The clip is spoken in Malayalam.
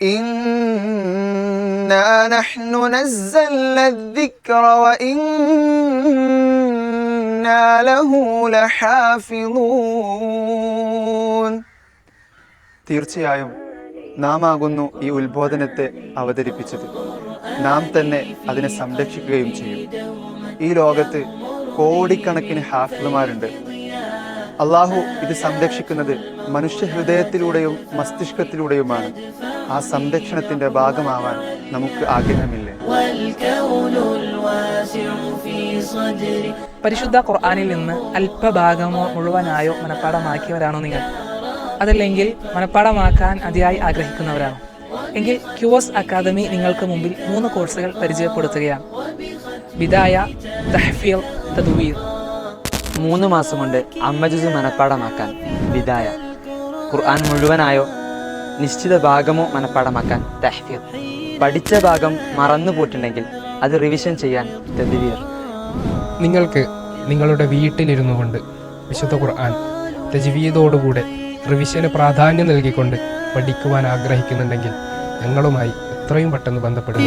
ഇന്നാ നഹ്നു നസ്സൽന الذിക്ര വഇന്നാ ലഹു ലഹാഫിളൂൻ. തീർച്ചയായും നാം ആകുന്നു ഈ ഉത്ബോധനത്തെ അവതരിപ്പിച്ചത്. നാം തന്നെ അതിനെ സംരക്ഷിക്കുകയും ചെയ്യും. ഈ ലോകത്ത് കോടിക്കണക്കിന് ഹാഫിളുമാരുണ്ട്. അള്ളാഹു ഇത് സംരക്ഷിക്കുന്നത് മനുഷ്യ ഹൃദയത്തിലൂടെയും മസ്തിഷ്കത്തിലൂടെയുമാണ്. ആ സംരക്ഷണത്തിന്റെ ഭാഗമാവാൻ നമുക്ക് ആഗ്രഹമില്ലേ? പരിശുദ്ധ ഖുർആനിൽ നിന്ന് അല്പഭാഗമോ മുഴുവനായോ മനഃപ്പാഠമാക്കിയവരാണോ നിങ്ങൾ? അതല്ലെങ്കിൽ മനഃപ്പാഠമാക്കാൻ അതിയായി ആഗ്രഹിക്കുന്നവരാണോ? എങ്കിൽ ക്യൂസ് അക്കാദമി നിങ്ങൾക്ക് മുമ്പിൽ 3 കോഴ്സുകൾ പരിചയപ്പെടുത്തുകയാണ്. ബിദായ, തഹ്ഫീൽ, തദ്വീർ. 3 മാസം കൊണ്ട് 50 ജുസ് മനഃപ്പാഠമാക്കാൻ ബിദായ, ഖുർആൻ മുഴുവനായോ നിശ്ചിത ഭാഗമോ മനഃപ്പാഠമാക്കാൻ തഹ്ഫീൽ, പഠിച്ച ഭാഗം മറന്നു പോയിട്ടുണ്ടെങ്കിൽ അത് റിവിഷൻ ചെയ്യാൻ തദ്വീർ. നിങ്ങൾക്ക് നിങ്ങളുടെ വീട്ടിലിരുന്നു കൊണ്ട് വിശുദ്ധ ഖുർആൻ തജ്വീദോടുകൂടെ റിവിഷന് പ്രാധാന്യം നൽകിക്കൊണ്ട് പഠിക്കുവാൻ ആഗ്രഹിക്കുന്നുണ്ടെങ്കിൽ ഞങ്ങളുമായി എത്രയും പെട്ടെന്ന് ബന്ധപ്പെടുക.